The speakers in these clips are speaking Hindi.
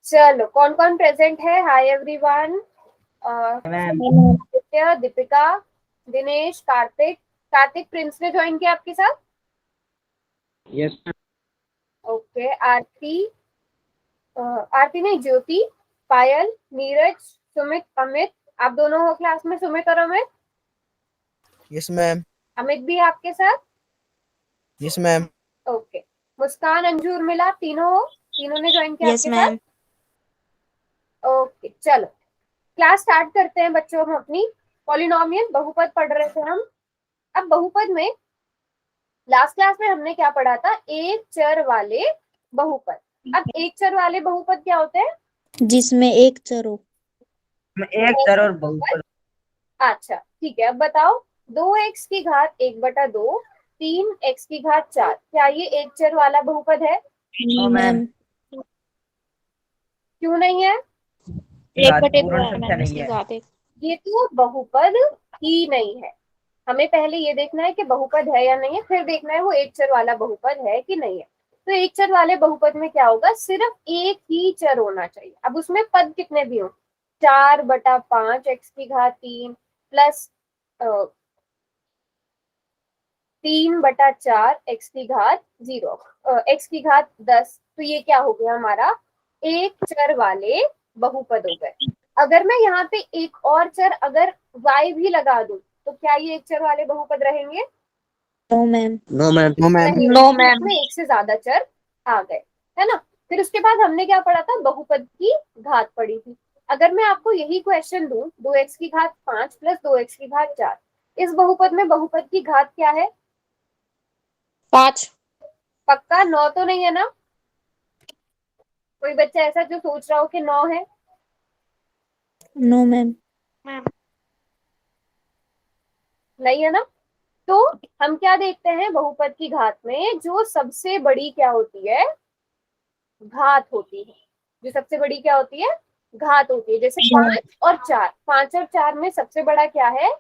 चलो कौन कौन प्रेजेंट है? Hi everyone. Aditya, Deepika, Dinesh, Kartik. Kartik Prince ने ज्वाइन किया आपके साथ? Yes okay. आरती, आरती नहीं, ज्योति, पायल, नीरज, सुमित, अमित। आप दोनों हो क्लास में, सुमित और अमित? Yes ma'am. अमित भी है आपके साथ? Yes ma'am. ओके। मुस्कान, अंजू, उर्मिला, तीनों हो? तीनों ने ज्वाइन किया यस आपके मैम। साथ? ओके चलो क्लास स्टार्ट करते हैं बच्चों। हम अपनी पॉलिनोमियल बहुपद पढ़ रहे थे हम। अब बहुपद में लास्ट क्लास में हमने क्या पढ़ा था? एक चर वाले बहुपद। अब एक चर वाले बहुपद क्या होते हैं? जिसमें एक चर हो। एक चर और बहुपद। अच्छा ठीक है, अब बताओ। 2x की घात 1/2, 3x की घात 4, क्या ये एक चर वाला बहुपद है? नहीं मैम। क्यों नहीं है? पूर्ण संख्या नहीं है। ये तो बहुपद ही नहीं है। हमें पहले ये देखना है कि बहुपद है या नहीं है, फिर देखना है वो एक चर वाला बहुपद है कि नहीं है। तो एक चर वाले बहुपद में क्या होगा? सिर्फ एक ही चर होना चाहिए। अब उसमें पद कितने भी हो? 4/5 x की घात 3 प्लस 3/4 x की घात 0, x की घात 10। तो ये क्या हो गया हमारा? एक चर वाले बहुपद हो गए। अगर मैं यहाँ पे एक और चर अगर y भी लगा दूं तो क्या ये एक चर वाले बहुपद रहेंगे? No ma'am. No ma'am. No ma'am. No ma'am. इसमें एक से ज्यादा चर आ गए, है ना? फिर उसके बाद हमने क्या पढ़ा था? बहुपद की घात पढ़ी थी। अगर मैं आपको यही क्वेश्चन दूं, 2x की घात 5 प्लस 2x की घात 4, इस बहुपद में बहुपद की घात क्या है? 5। पक्का 9 तो नहीं है ना? कोई बच्चा ऐसा जो सोच रहा हो कि 9 है? No ma'am. नहीं है ना? तो हम क्या देखते हैं बहुपद की घात में? जो सबसे बड़ी क्या होती है? घात होती है। जो सबसे बड़ी क्या होती है? घात होती है। जैसे 5 और 4, 5 और 4 में सबसे बड़ा क्या है?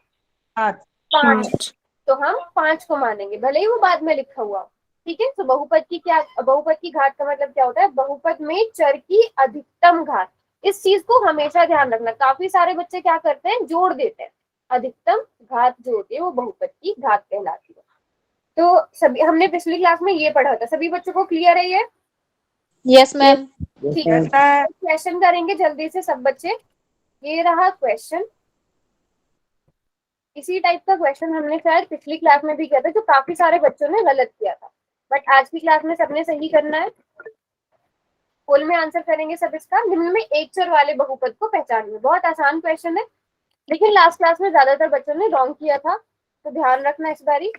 5। तो हम 5 को मानेंगे, भले ही वो बाद में लिखा हुआ। ठीक है, तो बहुपद की क्या, बहुपद की घात का मतलब क्या होता है? बहुपद में चर की अधिकतम घात। इस चीज को हमेशा ध्यान रखना। काफी सारे बच्चे क्या करते हैं? जोड़ देते हैं। अधिकतम घात जो होती है वो बहुपद की घात कहलाती है। तो सभी हमने पिछली क्लास में ये पढ़ा था। सभी बच्चों को क्लियर है ये? Yes ma'am. ठीक है, क्वेश्चन करेंगे जल्दी से सब बच्चे। ये रहा क्वेश्चन। इसी टाइप का क्वेश्चन हमने शायद पिछली क्लास में भी किया था, जो काफी सारे बच्चों ने गलत किया था। बट आज की क्लास में सबने सही करना है। फुल में आंसर करेंगे सब इसका। निम्न में एक चर वाले बहुपद को पहचानिए। बहुत आसान क्वेश्चन है, लेकिन लास्ट क्लास में ज्यादातर बच्चों ने रॉन्ग किया था, तो ध्यान रखना इस बारी।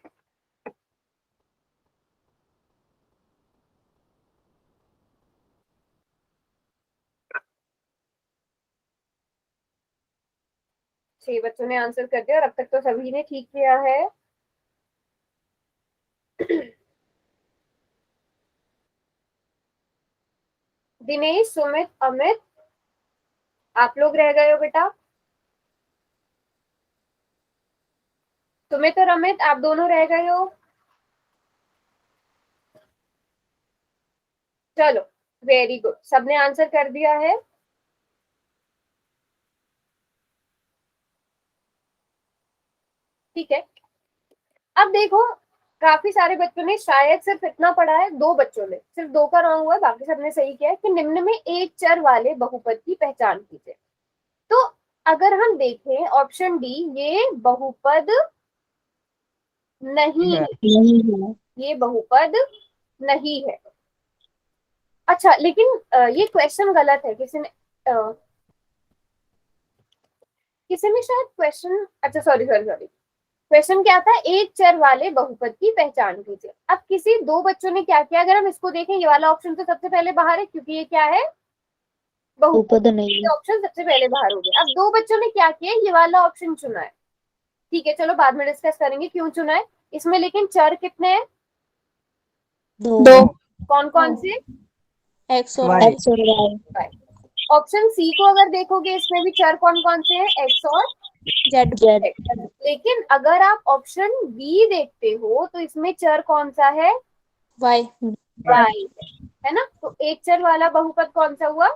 छह बच्चों ने आंसर कर दिया और अब तक तो सभी ने ठीक किया है। दिनेश, सुमित, अमित, आप लोग रह गए हो बेटा। सुमित और अमित आप दोनों रह गए हो। चलो वेरी गुड, सबने आंसर कर दिया है। ठीक है, अब देखो काफी सारे बच्चों ने शायद सिर्फ इतना पढ़ा है, दो बच्चों ने सिर्फ दो का रॉन्ग हुआ, बाकी सबने सही किया है कि निम्न में एक चर वाले बहुपद की पहचान कीजिए। तो अगर हम देखें ऑप्शन डी, ये बहुपद नहीं है। ये बहुपद नहीं है। अच्छा लेकिन ये क्वेश्चन गलत है। किसी ने शायद क्वेश्चन, अच्छा सॉरी सॉरी सॉरी, क्वेश्चन क्या था? एक चर वाले बहुपद की पहचान कीजिए। अब किसी दो बच्चों ने क्या किया? अगर हम इसको देखें, ये वाला ऑप्शन तो सबसे पहले बाहर है, क्योंकि ये क्या है? बहुपद नहीं। ये ऑप्शन सबसे पहले बाहर हो गया। अब दो बच्चों ने क्या किया? ये वाला ऑप्शन चुना है। ठीक है, चलो बाद में डिस्कस करेंगे क्यों चुना है इसमें। लेकिन चर कितने हैं? दो। कौन कौन से? एक्स और वाई। ऑप्शन सी को अगर देखोगे, इसमें भी चर कौन कौन से हैं? एक्स और जेड। लेकिन अगर आप ऑप्शन बी देखते हो तो इसमें चर कौन सा है? वाई। वाई। है ना। तो एक चर वाला बहुपद कौन सा हुआ?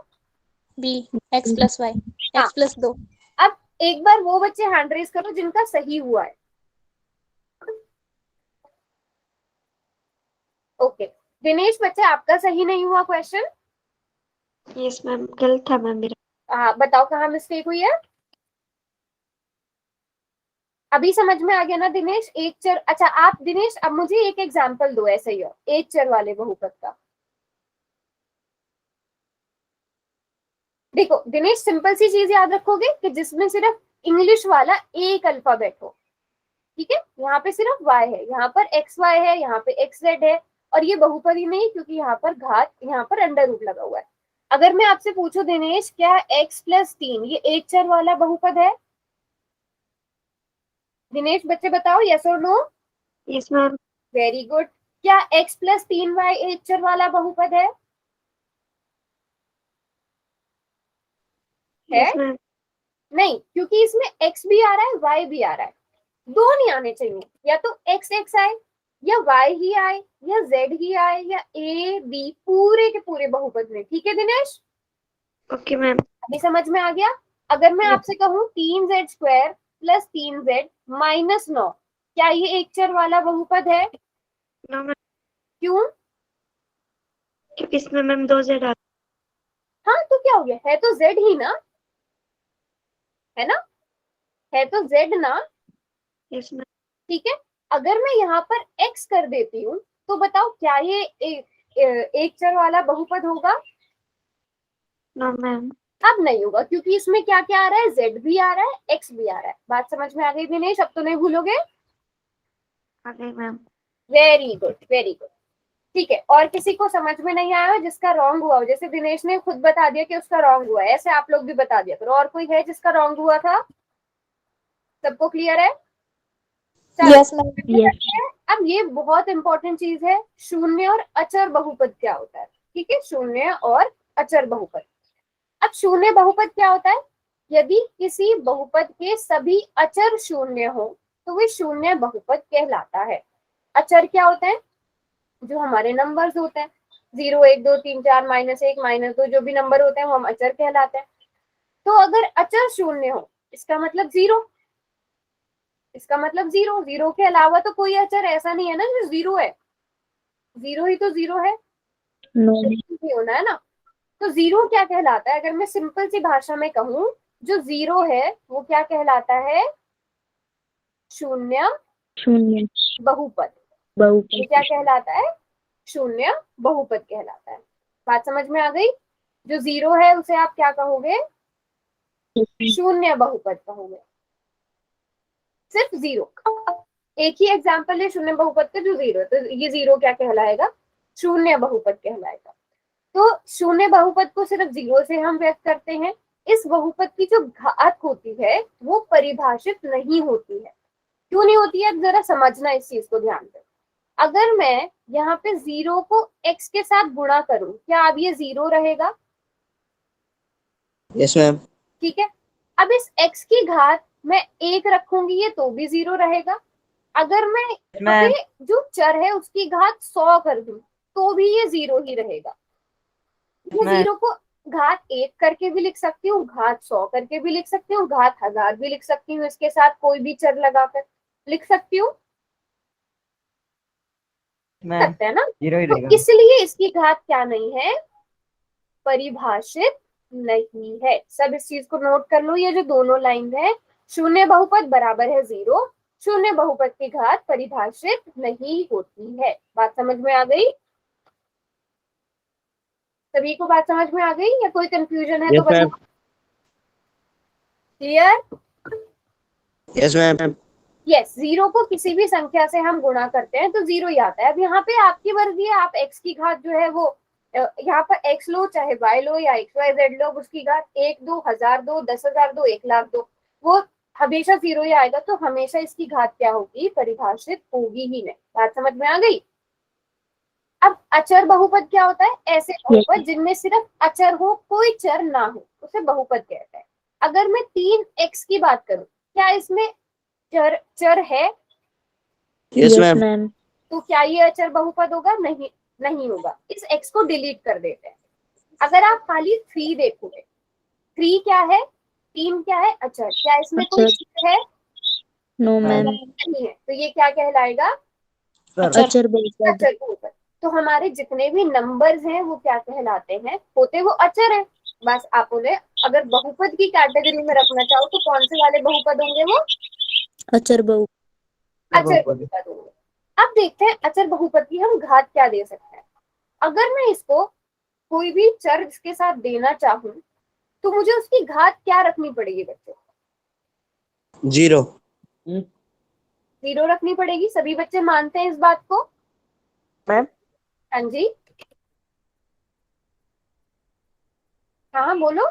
बी, x प्लस वाई, हाँ। x plus 2। अब एक बार वो बच्चे हैंड रेज करो जिनका सही हुआ है। ओके दिनेश बच्चे आपका सही नहीं हुआ क्वेश्चन। यस मैम, गलत था मैम मेरा। हाँ बताओ कहाँ मिस्टेक हुई है। अभी समझ में आ गया ना दिनेश? एक चर, अच्छा आप दिनेश अब मुझे एक एग्जांपल दो ऐसे ही हो एक चर वाले बहुपद का। देखो दिनेश सिंपल सी चीज याद रखोगे कि जिसमें सिर्फ इंग्लिश वाला एक अल्फाबेट हो। ठीक है, यहाँ पे सिर्फ y है, यहाँ पर xy है, यहाँ पे xz है, और ये बहुपद ही नहीं क्योंकि यहाँ पर घात, यहाँ पर अंडर रूट लगा हुआ है। अगर मैं आपसे पूछूं दिनेश क्या x प्लस 3 ये एक चर वाला बहुपद है? दिनेश बच्चे बताओ यस और no. Yes ma'am. Very good. क्या x प्लस 3y एक चर वाला बहुपद है? Yes ma'am. नहीं, क्योंकि इसमें x भी आ रहा है y भी आ रहा है, दो नहीं आने चाहिए। या तो x x आए, या y ही आए, या z ही आए, या a b पूरे के पूरे बहुपद में। ठीक है दिनेश, ओके मैम। अभी समझ में आ गया। अगर मैं आपसे कहूँ 3z² प्लस 3z माइनस 9, क्या ये एक चर वाला बहुपद है? नो मैम, क्यों? क्योंकि इसमें मैम 2 z आते हाँ तो क्या हो गया, है तो z ही ना, है ना, है तो z ना। हैं। Yes ma'am. ठीक है, अगर मैं यहाँ पर x कर देती हूँ तो बताओ क्या ये एक चर वाला बहुपद होगा? No ma'am. अब नहीं होगा क्योंकि इसमें क्या क्या आ रहा है, z भी आ रहा है, x भी आ रहा है। बात समझ में आ गई दिनेश? अब तो नहीं भूलोगे। आ गई ma'am. Very good very good. ठीक है, और किसी को समझ में नहीं आया जिसका रॉन्ग हुआ हो? जैसे दिनेश ने खुद बता दिया कि उसका रॉन्ग हुआ है, ऐसे आप लोग भी बता दिया करो। और कोई है जिसका रॉन्ग हुआ था? सबको क्लियर है? Yes ma'am. अब ये बहुत इंपॉर्टेंट चीज है, शून्य और अचर बहुपद क्या होता है। ठीक है, शून्य और अचर बहुपद। अब शून्य बहुपद क्या होता है? यदि किसी बहुपद के सभी अचर शून्य हो तो वे शून्य बहुपद कहलाता है। अचर क्या होता है? जो हमारे नंबर्स होते हैं, 0 1 2 3 4 -1 -2 जो भी नंबर होते हैं वो हम अचर कहलाते हैं। तो अगर अचर शून्य हो इसका मतलब 0, इसका मतलब 0, 0 के अलावा तो कोई अचर ऐसा नहीं है ना जो 0 है, 0 ही तो 0 है, नहीं होना है ना। तो 0 क्या कहलाता है? अगर मैं सिंपल सी भाषा में कहूँ, जो 0 है वो क्या कहलाता है? शून्य बहुपद। ये क्या कहलाता है? शून्य बहुपद कहलाता है। बात समझ में आ गई? जो 0 है उसे आप क्या कहोगे? शून्य बहुपद कहोगे। सिर्फ 0, एक ही एग्जाम्पल है शून्य बहुपद का जो 0 है, तो ये 0 क्या कहलाएगा? शून्य बहुपद कहलाएगा। तो शून्य बहुपद को सिर्फ 0 से हम व्यक्त करते हैं। इस बहुपद की जो घात होती है वो परिभाषित नहीं होती है। क्यों नहीं होती है? जरा समझना इस चीज को ध्यान से। अगर मैं यहाँ पे 0 को x के साथ गुणा करूं, क्या अब ये 0 रहेगा? Yes ma'am. ठीक है, अब इस x की घात मैं 1 रखूंगी ये तो भी 0 रहेगा। अगर मैं यहाँ पे जो चर है उसकी घात 100 कर दूं तो भी ये 0 ही रहेगा। मैं 0 को घात 1 करके भी लिख सकती हूँ, घात 100 करके भी लिख सकती हूँ, घात 1000 भी लिख सकती हूँ, इसके साथ कोई भी चर लगाकर लिख सकती हूँ, सकते हैं ना। तो इसलिए इसकी घात क्या नहीं है? परिभाषित नहीं है। सब इस चीज को नोट कर लो, ये जो दोनों लाइन है, शून्य बहुपद बराबर है 0, शून्य बहुपद की घात परिभाषित नहीं होती है। बात समझ में आ गई? सभी को बात समझ में आ गई या कोई कंफ्यूजन है? तो बताओ। क्लियर? Yes ma'am. यस, 0 को किसी भी संख्या से हम गुणा करते हैं तो 0 ही आता है। अब यहाँ पे आपकी मर्जी है, आप x की घात जो है वो यहाँ पर x लो चाहे y लो या xyz लो, उसकी घात 1 2 1000 2 10,000 2 1,00,000 2, वो हमेशा 0 ही आएगा। तो हमेशा इसकी घात क्या होगी? परिभाषित होगी ही नहीं। बात समझ में आ गई? अब अचर बहुपद क्या होता है? ऐसे बहुपद जिनमें सिर्फ अचर हो, कोई चर ना हो, उसे बहुपद कहते हैं। अगर मैं 3x की बात करूं, क्या इसमें चर है? Yes ma'am. तो क्या ये अचर बहुपद होगा? नहीं, नहीं होगा, इस x को डिलीट कर देते हैं। अगर आप खाली 3 देखोगे, 3 क्या है, 3 क्या है, अचर, क्या इसमें कोई चीज है, नो मैम, नहीं है, तो ये क्या कहलाएगा, अचर बहुपद। अचर बहुपद। तो हमारे जितने भी नंबर्स हैं वो क्या कहलाते हैं, होते वो अचर है। बस आप उन्हें अगर बहुपद की कैटेगरी में रखना चाहो तो कौन से वाले बहुपद होंगे, वो अचर बहुपद। अचर बहुपद होंगे। अब देखते हैं अचर बहुपद की हम घात क्या दे सकते हैं। अगर मैं इसको कोई भी चर के साथ देना चाहूं तो मुझे उसकी घात क्या रखनी पड़ेगी बच्चों, 0। 0 रखनी पड़ेगी। सभी बच्चे मानते हैं इस बात को? मैम हाँ जी, हाँ बोलो।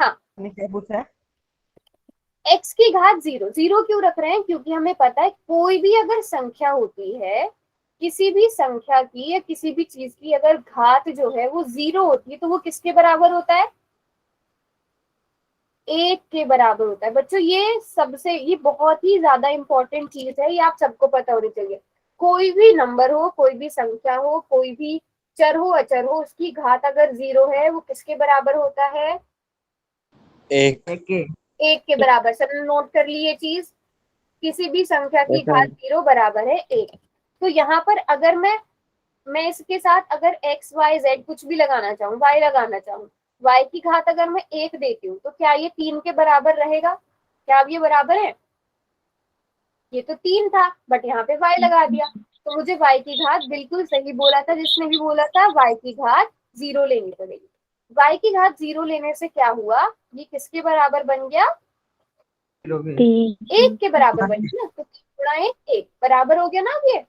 हाँ, क्या पूछा है? x की घात 0, 0 क्यों रख रहे हैं, क्योंकि हमें पता है कोई भी अगर संख्या होती है, किसी भी संख्या की या किसी भी चीज की अगर घात जो है वो 0 होती है तो वो किसके बराबर होता है, 1 के बराबर होता है। बच्चों ये बहुत ही ज्यादा इंपॉर्टेंट चीज है, ये आप सबको पता होनी चाहिए। कोई भी नंबर हो, कोई भी संख्या हो, कोई भी चर हो अचर हो, उसकी घात अगर 0 है वो किसके बराबर होता है, 1। 1 के बराबर। सबने नोट कर ली ये चीज, किसी भी संख्या की घात 0 बराबर है 1। तो यहाँ पर अगर मैं इसके साथ अगर x y z कुछ भी लगाना चाहूँ, y लगाना चाहूँ, y की घात अगर मैं 1 देती हूँ तो क्या ये 3 के बराबर रहेगा, क्या अब ये बराबर है, ये तो 3 था बट यहाँ पे y लगा दिया, तो मुझे y की घात, बिल्कुल सही बोला था जिसने भी बोला था, y की घात 0 लेनी पड़ेगी। y की घात 0 लेने से क्या हुआ, ये किसके बराबर बन गया, 1 के बराबर बन गया ना, तो 3 गुणा 1 बराबर हो गया ना अब ये।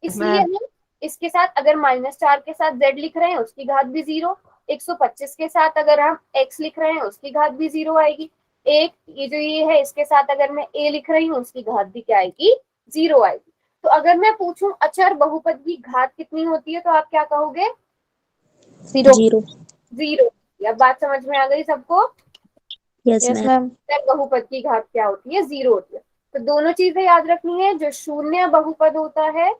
इसलिए हम इसके साथ अगर -4 के साथ z लिख रहे हैं उसकी घात भी 0, 125 के साथ अगर हम x लिख रहे हैं उसकी घात भी 0 आएगी, एक ये जो ये है इसके साथ अगर मैं a लिख रही हूँ उसकी घात भी क्या आएगी, 0 आएगी। तो अगर मैं पूछूं अचर बहुपद की घात कितनी होती है तो आप क्या कहोगे, 0। 0। अब बात समझ में आ गई सबको, यस मैम। अचर बहुपद की घात क्या होती है, 0 होती है। तो दोनों चीजें याद रखनी है, जो शून्य बहुपद होता है,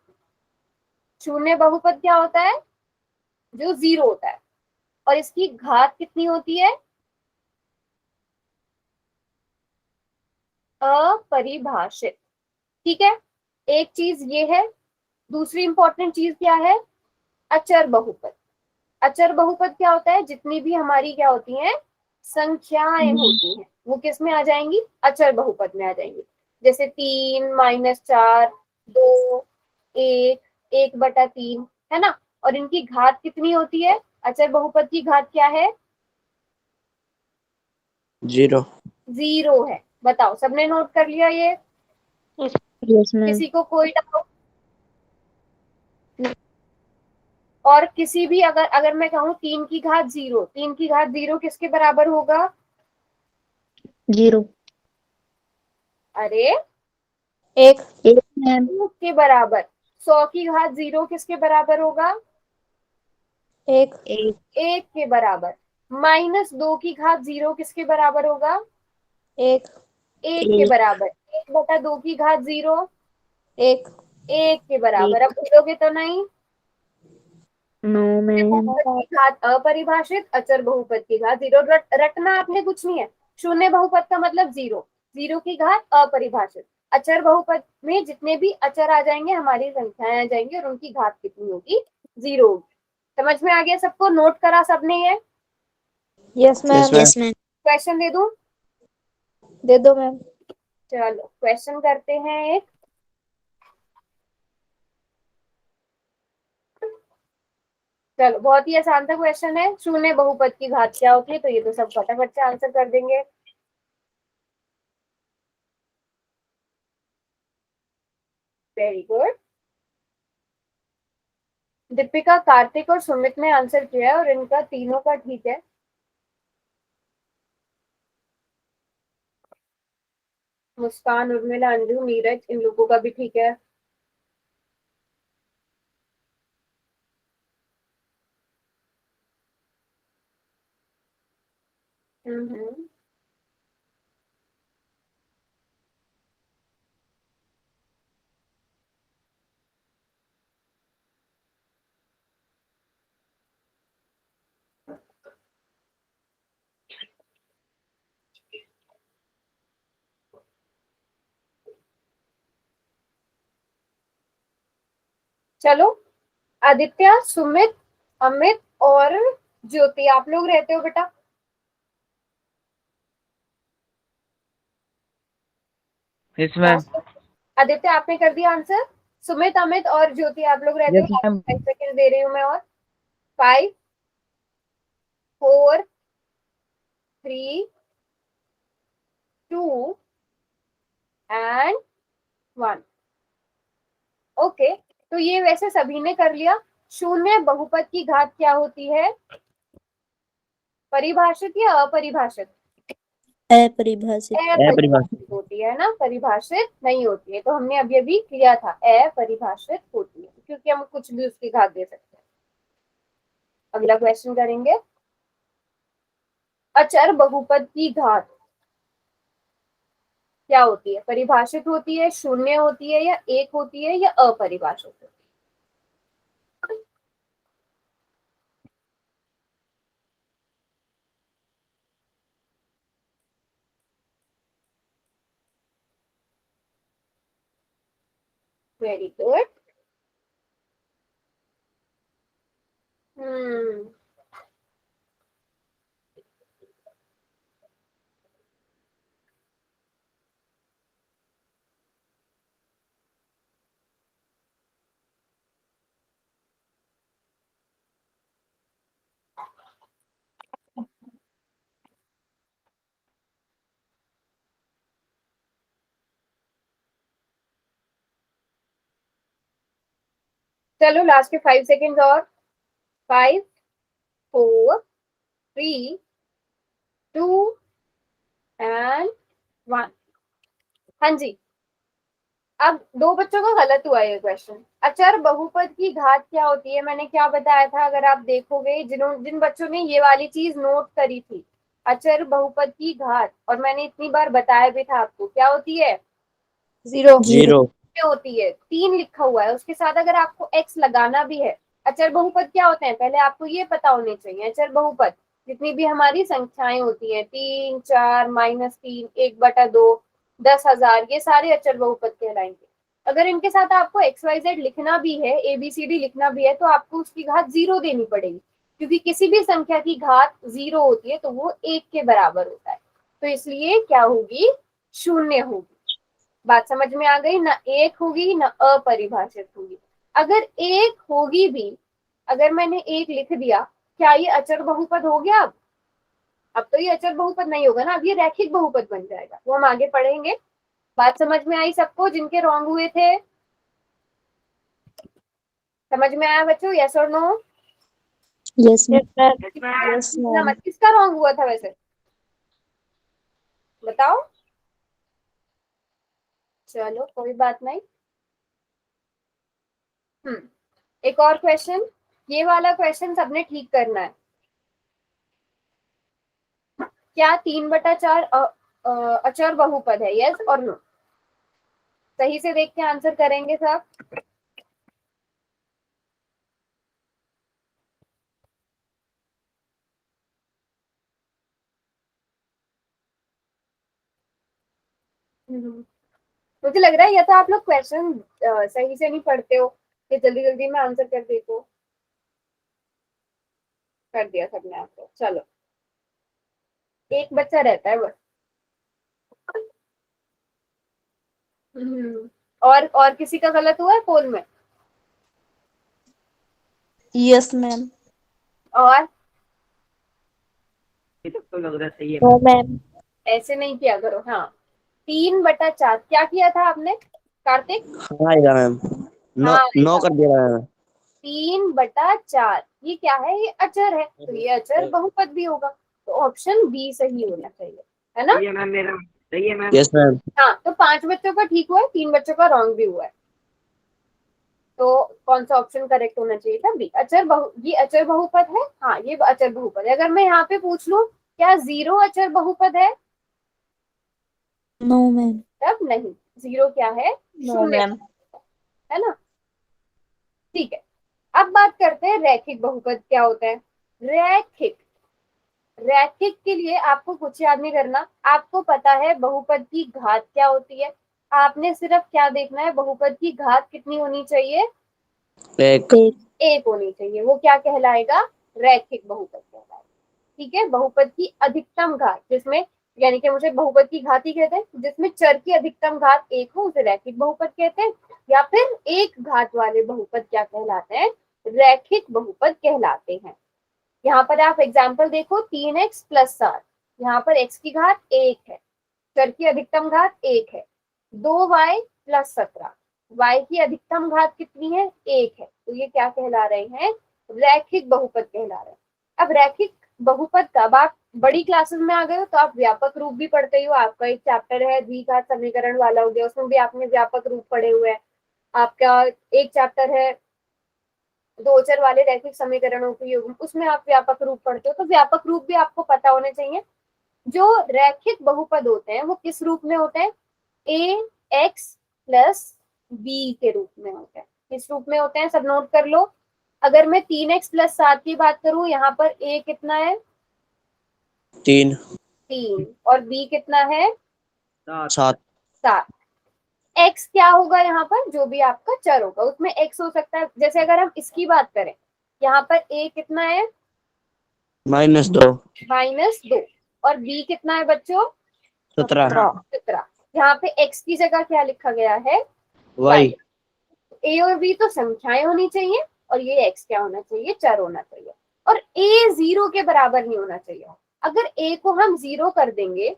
शून्य बहुपद क्या होता है, जो 0 होता है, और इसकी घात कितनी होती है, अपरिभाषित। ठीक है, एक चीज ये है। दूसरी इंपॉर्टेंट चीज क्या है, अचर बहुपद। अचर बहुपद क्या होता है, जितनी भी हमारी क्या होती हैं, संख्याएं होती हैं, वो किस में आ जाएंगी, अचर बहुपद में आ जाएंगी। जैसे 3, -4, 2, 1, 1/3, है ना। और इनकी घात कितनी होती है, अचर बहुपद की घात क्या है, 0। 0 है। बताओ, सबने नोट कर लिया ये, यस मैम। किसी को कोई डाउट? और किसी भी अगर अगर मैं कहूँ 3 की घात 0, 3 की घात 0 किसके बराबर होगा, 0। अरे 1 मैम। 2 के बराबर। 100 की घात 0 किसके बराबर होगा, 1 1 के बराबर। -2 की घात 0 किसके बराबर होगा, 1 1 के बराबर। 1/2 की घात 0, 1 1 के बराबर। अब भूलोगे तो नहीं। No ma'am. बहुपद की घात अपरिभाषित, अचर बहुपद की घात 0। रटना आपने कुछ नहीं है। शून्य बहुपद का मतलब 0, 0 की घात अपरिभाषित। अचर बहुपद में जितने भी अचर आ जाएंगे हमारी संख्याएं आ जाएंगी और उनकी घात कितनी होगी, 0 होगी। समझ में आ गया सबको, नोट करा सबने ये? Yes ma'am. Yes ma'am. Question दे दूं? दे दो मैम। चलो क्वेश्चन करते हैं एक। चलो, बहुत ही आसान सा क्वेश्चन है, शून्य बहुपद की घात क्या होती है, तो ये तो सब फटाफट से आंसर कर देंगे। Very good. दीपिका, कार्तिक और सुमित ने आंसर किया है और इनका तीनों का ठीक है। मुस्कान, उर्मिला, अंजू, नीरज, इन लोगों का भी ठीक है। हम्म। चलो, आदित्य, सुमित, अमित और ज्योति, आप लोग रहते हो बेटा? Yes ma'am. आदित्य आपने कर दिया आंसर? सुमित, अमित और ज्योति आप लोग रहते यस हो? मैम। 5 सेकेंड दे रही हूँ मैं और 5 4 3 2 एंड 1। ओके, तो ये वैसे सभी ने कर लिया। शून्य बहुपद की घात क्या होती है? परिभाषित या अपरिभाषित? अपरिभाषित। अपरिभाषित होती है ना, परिभाषित नहीं होती है। तो हमने अभी अभी किया था, अपरिभाषित होती है, क्योंकि हम कुछ भी उसकी घात दे सकते हैं। अगला क्वेश्चन करेंगे, अचर बहुपद की घात क्या होती है? परिभाषित होती है, शून्य होती है, या एक होती है, या अपरिभाषित होती है? Very good. चलो, लास्ट के 5 सेकेंड और 5 4 3 2 एंड 1। हाँ जी, अब दो बच्चों का गलत हुआ ये क्वेश्चन। अचर बहुपद की घात क्या होती है? मैंने क्या बताया था, अगर आप देखोगे, जिन बच्चों ने ये वाली चीज नोट करी थी, अचर बहुपद की घात, और मैंने इतनी बार बताया भी था आपको, क्या होती है? 0। 0 होती है, 3 लिखा हुआ है उसके साथ, अगर आपको x लगाना भी है। अचर बहुपद क्या होते हैं, पहले आपको ये पता होने चाहिए। अचर बहुपद जितनी भी हमारी संख्याएं होती हैं, 3 4 -3 1/2 10,000, ये सारे अचर बहुपद कहलाएंगे। अगर इनके साथ आपको XYZ लिखना भी है, ABCD लिखना भी है, तो आपको उसकी घात 0 देनी पड़ेगी, क्योंकि किसी भी संख्या की घात 0 होती है तो वो 1 के बराबर होता है। तो इसलिए क्या होगी? शून्य होगी। बात समझ में आ गई ना? एक होगी ना अपरिभाषित होगी। अगर एक होगी भी, अगर मैंने एक लिख दिया, क्या ये अचर बहुपद हो गया? अब तो ये अचर बहुपद नहीं होगा ना, अब ये रैखिक बहुपद बन जाएगा, वो हम आगे पढ़ेंगे। बात समझ में आई सबको? जिनके रॉन्ग हुए थे, समझ में आया बच्चों? यस और नो? Yes ma'am. किसका रॉन्ग हुआ था वैसे, बताओ? चलो कोई बात नहीं। एक और क्वेश्चन, ये वाला क्वेश्चन सबने ठीक करना है। क्या 3/4 अचर बहुपद है? यस और नो? सही से देख के आंसर करेंगे सब। मुझे लग रहा है या तो आप लोग क्वेश्चन सही से नहीं पढ़ते हो, कि जल्दी जल्दी में आंसर कर देते हो। कर दिया सबने आंसर। चलो, एक बच्चा रहता है बस। और किसी का गलत हुआ है पोल में? Yes ma'am. और तो लग रहा सही है नो मैम। ऐसे नहीं किया करो। हाँ, 3/4 क्या किया था आपने कार्तिक? हाँ आएगा मैम। नो हाँ, 9 कर दिया मैम। 3/4 ये क्या है? ये अचर है, तो ये अचर बहुपद भी होगा, तो ऑप्शन बी सही होना चाहिए, है ना? सही है मैम, मेरा सही है मैम। Yes ma'am. हाँ, तो 5 बच्चों का ठीक हुआ है, 3 बच्चों का रॉन्ग भी हुआ है। तो कौन सा ऑप्शन करेक्ट होना चाहिए था? बी, ये अचर बहुपद है। हाँ, ये अचर बहुपद है। अगर मैं यहाँ पे पूछ लूं, क्या 0 अचर बहुपद है? No ma'am. तब नहीं, 0 क्या है? नो शून्य, मैम। है ना? ठीक है, अब बात करते हैं रैखिक बहुपद क्या होता है। रैखिक, रैखिक के लिए आपको कुछ याद नहीं करना, आपको पता है बहुपद की घात क्या होती है। आपने सिर्फ क्या देखना है, बहुपद की घात कितनी होनी चाहिए? एक एक एक होनी चाहिए, वो क्या कहलाएगा? रैखिक बहुपद कहलाएगा। ठीक है, बहुपद की अधिकतम घात जिसमें, यानी कि मुझे बहुपद की घात ही कहते हैं, जिसमें चर की अधिकतम घात एक हो उसे रैखिक बहुपद कहते हैं, या फिर एक घात वाले बहुपद क्या कहलाते हैं? रैखिक बहुपद कहलाते हैं। यहाँ पर आप एग्जाम्पल देखो, 3x+7, यहाँ पर x की घात एक है, चर की अधिकतम घात एक है। 2y+17, y की अधिकतम घात कितनी है? एक है। तो ये क्या कहला रहे हैं? रैखिक बहुपद कहला रहे हैं। अब रैखिक बहुपद का, अब आप बड़ी क्लासेस में आ गए हो तो आप व्यापक रूप भी पढ़ते ही हो। आपका एक चैप्टर है द्विघात समीकरण वाला हो गया, उसमें भी आपने व्यापक रूप पढ़े हुए हैं। आपका एक चैप्टर है दो चर वाले रैखिक समीकरणों के योग, उसमें आप व्यापक रूप पढ़ते हो, तो व्यापक रूप भी आपको पता होने चाहिए। जो रैखिक बहुपद होते हैं वो किस रूप में होते हैं? ax+b के रूप में होते हैं। किस रूप में होते हैं? सब नोट कर लो। अगर मैं 3x+7 की बात करूं, यहाँ पर a कितना है? 3 3, और b कितना है? 7 7। x क्या होगा? यहाँ पर जो भी आपका चर होगा उसमें x हो सकता है। जैसे अगर हम इसकी बात करें, यहाँ पर a कितना है? -2 -2, और b कितना है बच्चों? 17 17। यहाँ पे x की जगह क्या लिखा गया है? y a और b तो संख्याएं होनी चाहिए, और ये x क्या होना चाहिए? चर होना चाहिए। और a 0 के बराबर नहीं होना चाहिए। अगर a को हम 0 कर देंगे,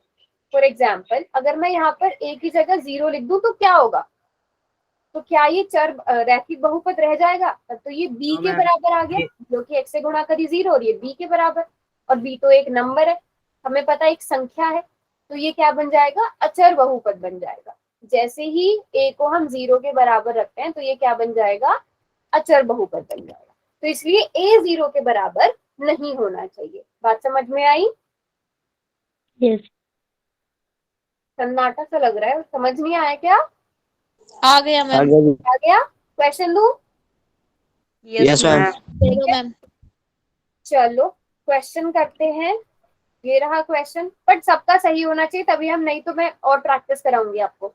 फॉर एग्जाम्पल अगर मैं यहाँ पर a की जगह 0 लिख दूं तो क्या होगा? तो क्या ये चर रैखिक बहुपद रह जाएगा? तब तो ये b के बराबर आ गया, जो कि x से गुणा करी 0 और ये b के बराबर, और b तो एक नंबर है, हमें पता है एक संख्या है। तो ये क्या बन जाएगा? अचर बहुपद बन जाएगा। जैसे ही a को हम 0 के बराबर रखते हैं तो ये क्या बन जाएगा? अचर बहुपद बन जाएगा। तो इसलिए a 0 के बराबर नहीं होना चाहिए। बात समझ में आई? यस सन्नाटा सा लग रहा है, समझ नहीं आया क्या? आ गया मैम। आगे भी आ गया? क्वेश्चन दू? यस मैम चलो मैम। चलो क्वेश्चन करते हैं। ये रहा क्वेश्चन, बट सबका सही होना चाहिए, तभी हम, नहीं तो मैं और प्रैक्टिस कराऊंगी आपको।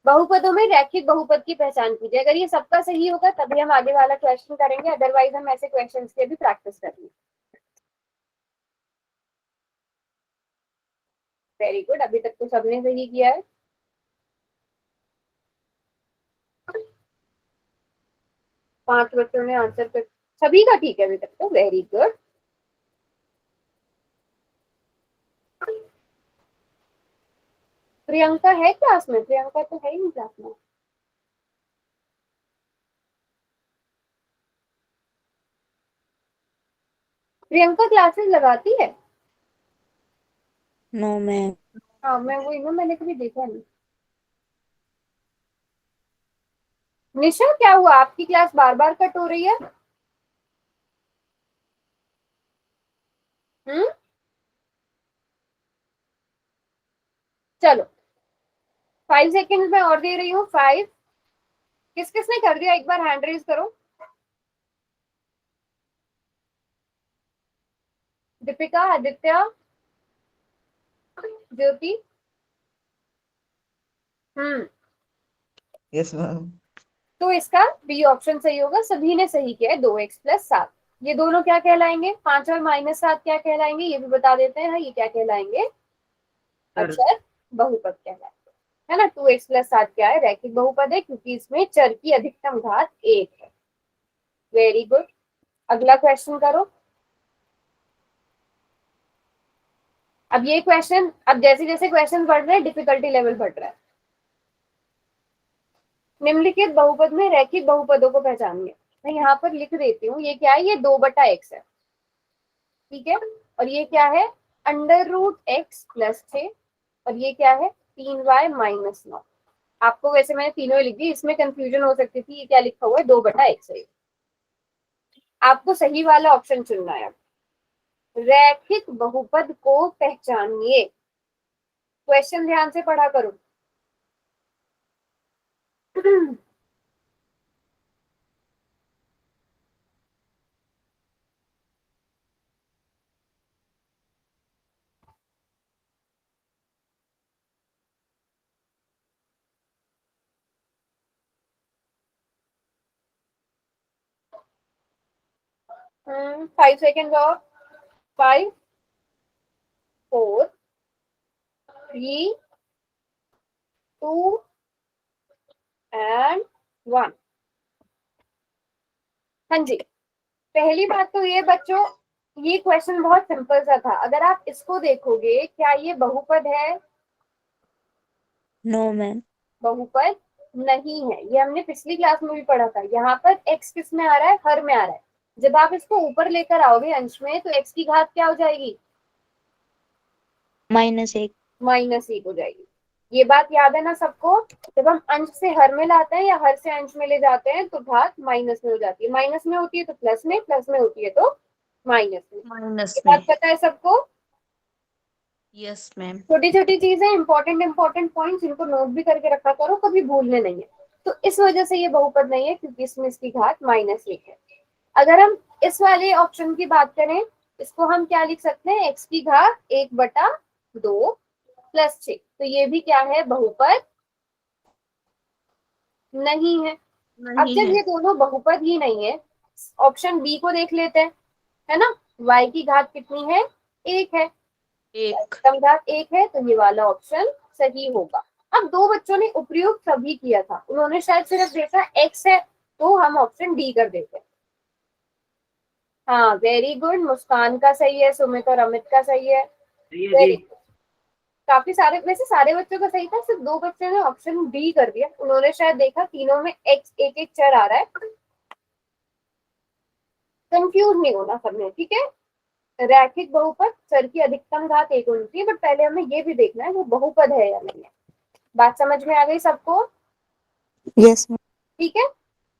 बहुपदों में रैखिक बहुपद की पहचान कीजिए। अगर ये सबका सही होगा तभी हम आगे वाला क्वेश्चन करेंगे, अदरवाइज हम ऐसे क्वेश्चन के भी प्रैक्टिस करेंगे। वेरी गुड, अभी तक तो सबने सही किया है। पांच बच्चों ने आंसर कर, सभी का ठीक है अभी तक तो, वेरी गुड। प्रियंका है क्लास में? प्रियंका तो है ही नहीं क्लास में। प्रियंका क्लासेस लगाती है? No ma'am. हाँ, मैं वही ना, मैंने कभी देखा नहीं। निशा क्या हुआ, आपकी क्लास बार बार कट हो रही है? हम्म, चलो 5 सेकेंड में और दे रही हूँ। 5। किस किसने कर दिया, एक बार हैंड रेज करो। दीपिका, आदित्य, ज्योति। Yes ma'am. तो इसका बी ऑप्शन सही होगा, सभी ने सही किया है। 2x+7, ये दोनों क्या कहलाएंगे? 5 और -7 क्या कहलाएंगे ये भी बता देते हैं। ये क्या कहलाएंगे? अचर बहुपद कहलाएंगे, है ना। 2x+7 क्या है? रैखिक बहुपद है, क्योंकि इसमें चर की अधिकतम घात एक है। वेरी गुड, अगला क्वेश्चन करो। अब ये क्वेश्चन, अब जैसे जैसे क्वेश्चन बढ़ रहे हैं डिफिकल्टी लेवल बढ़ रहा है। निम्नलिखित बहुपद में रैखिक बहुपदों को पहचानिए। मैं यहाँ पर लिख देती हूँ, ये क्या है? ये 2/x है, ठीक है। और ये क्या है? √x+6, और ये क्या है? 3y-9। आपको वैसे मैंने तीनों ही लिख दी, इसमें कंफ्यूजन हो सकती थी, ये क्या लिखा हुआ है? 2/x है। आपको सही वाला ऑप्शन चुनना है। रैखिक बहुपद को पहचानिए। क्वेश्चन ध्यान से पढ़ा करो। 5 सेकेंड और 5 4 3 2 एंड 1। हाँ जी, पहली बात तो ये बच्चों, ये क्वेश्चन बहुत सिंपल सा था। अगर आप इसको देखोगे, क्या ये बहुपद है? No ma'am. बहुपद नहीं है। ये हमने पिछली क्लास में भी पढ़ा था। यहाँ पर x किस में आ रहा है? हर में आ रहा है। जब आप इसको ऊपर लेकर आओगे अंश में, तो x की घात क्या हो जाएगी? -1। -1 हो जाएगी। ये बात याद है ना सबको? जब हम अंश से हर में लाते हैं या हर से अंश में ले जाते हैं, तो घात माइनस में हो जाती है। माइनस में होती है तो प्लस में, प्लस में होती है तो माइनस में। माइनस ये में। बात पता है सबको? Yes ma'am. छोटी छोटी चीजें, इंपॉर्टेंट पॉइंट्स, इनको नोट भी करके रखा करो, कभी भूलने नहीं है। तो इस वजह से ये बहुपद नहीं है, क्योंकि इसमें इसकी घात -1 है। अगर हम इस वाले ऑप्शन की बात करें, इसको हम क्या लिख सकते हैं? x की घात 1/2 + 6। तो ये भी क्या है? बहुपद नहीं है। अब नहीं जब है। ये दोनों बहुपद ही नहीं है, ऑप्शन बी को देख लेते हैं, है ना? y की घात कितनी है? 1 है। एक। कम घात 1 है, तो ये वाला ऑप्शन सही होगा। अब दो बच्चों ने उपयुक्त सभी किया था, उन्होंने शायद सिर्फ देखा x है, तो हम ऑप्शन डी कर देते हैं। हाँ, वेरी गुड। मुस्कान का सही है, सुमित और अमित का सही है। सही है वेरी जी। गुड। काफी सारे, वैसे सारे बच्चों का सही था, सिर्फ दो बच्चों ने ऑप्शन डी कर दिया। उन्होंने शायद देखा तीनों में x एक एक चर आ रहा है। कंफ्यूज नहीं होना सबने, ठीक है? रैखिक बहुपद, चर की अधिकतम घात 1 होनी चाहिए, बट पहले हमें ये भी देखना है वो बहुपद है या नहीं है। बात समझ में आ गई सबको? Yes ma'am. ठीक है।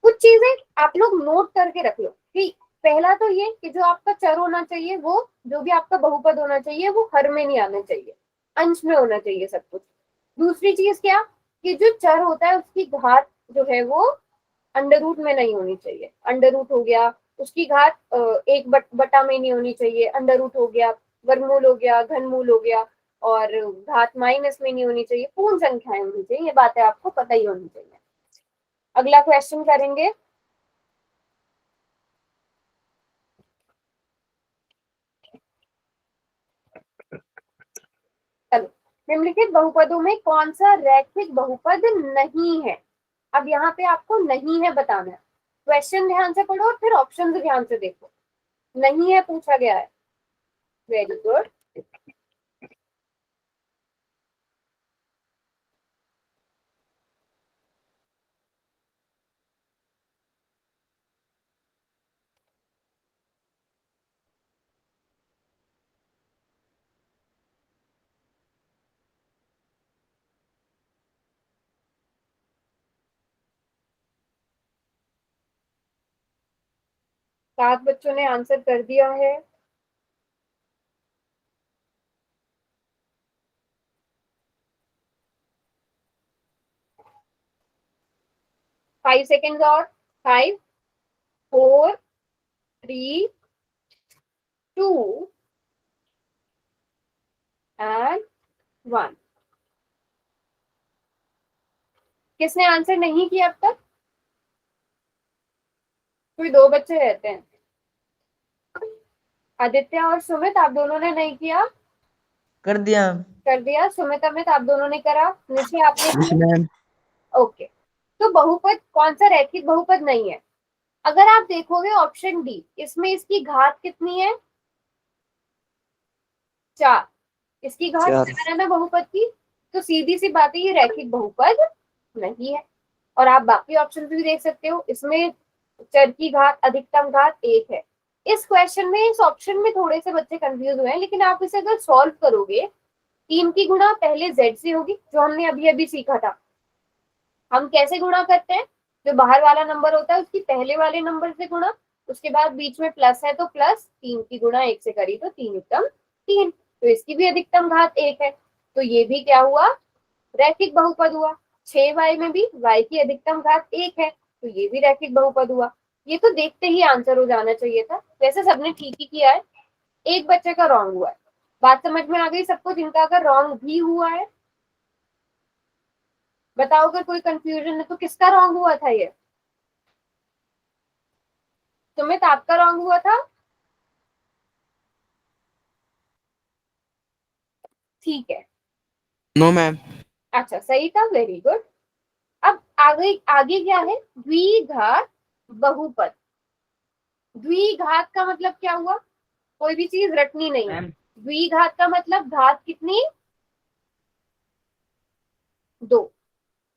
कुछ चीजें आप लोग नोट करके रख लो कि पहला तो ये कि जो आपका चर होना चाहिए, वो जो भी आपका बहुपद होना चाहिए, वो हर में नहीं आना चाहिए, अंश में होना चाहिए सब कुछ। दूसरी चीज क्या, कि जो चर होता है उसकी घात जो है वो अंडर रूट में नहीं होनी चाहिए। अंडर रूट हो गया, उसकी घात 1/2 में नहीं होनी चाहिए। अंडर रूट हो गया, वर्गमूल हो गया, घनमूल हो गया, और घात माइनस में नहीं होनी चाहिए। पूर्ण संख्याएं होनी चाहिए। ये बातें आपको पता ही होनी चाहिए। अगला क्वेश्चन करेंगे। चलो, निम्नलिखित बहुपदों में कौन सा रैखिक बहुपद नहीं है? अब यहाँ पे आपको नहीं है बताना है। क्वेश्चन ध्यान से पढ़ो और फिर ऑप्शन ध्यान से देखो। नहीं है पूछा गया है। Very good. सात बच्चों ने आंसर कर दिया है। फाइव सेकेंड और 5 4 3 2 एंड 1। किसने आंसर नहीं किया अब तक? कोई दो बच्चे रहते हैं। आदित्य और सुमित, आप दोनों ने नहीं किया? कर दिया। कर दिया। सुमित, अमित, आप दोनों ने करा। निशा, आपने यस किया? मैम। ओके। तो बहुपद कौन सा रैखिक बहुपद नहीं है? अगर आप देखोगे ऑप्शन डी, इसमें इसकी घात कितनी है? 4। इसकी घात 4। 4 है ना बहुपद की। तो सीधी सी बात है, ये रैखिक बहुपद नहीं है। और आप बाकी ऑप्शन भी देख सकते हो, इसमें चर की घात अधिकतम घात 1 है। इस क्वेश्चन में, इस ऑप्शन में थोड़े से बच्चे कंफ्यूज हुए हैं, लेकिन आप इसे अगर सॉल्व करोगे, 3 की गुणा पहले z से होगी, जो हमने अभी अभी सीखा था। हम कैसे गुणा करते हैं? जो बाहर वाला नंबर होता है उसकी पहले वाले नंबर से गुणा, उसके बाद बीच में प्लस है तो प्लस, 3 की गुणा 1 से करी तो 3 एकम 3। तो इसकी भी अधिकतम घात 1 है। तो ये भी क्या हुआ? रैखिक बहुपद हुआ। 6y में भी y की अधिकतम घात 1 है, तो ये भी रैखिक बहुपद हुआ। ये तो देखते ही आंसर हो जाना चाहिए था। वैसे सबने ठीक ही किया है, एक बच्चे का रॉन्ग हुआ है। बात समझ में आ गई सबको, जिनका अगर रॉन्ग भी हुआ है? बताओ, अगर कोई कंफ्यूजन है तो किसका रॉन्ग हुआ था ये? सुमित, आपका रॉन्ग हुआ था? ठीक है, नो मैम। अच्छा सही था, वेरी गुड। अब आगे आगे क्या है, द्विघात बहुपद। द्विघात का मतलब क्या हुआ, कोई भी चीज रटनी नहीं है। मैम द्विघात का मतलब घात कितनी, 2।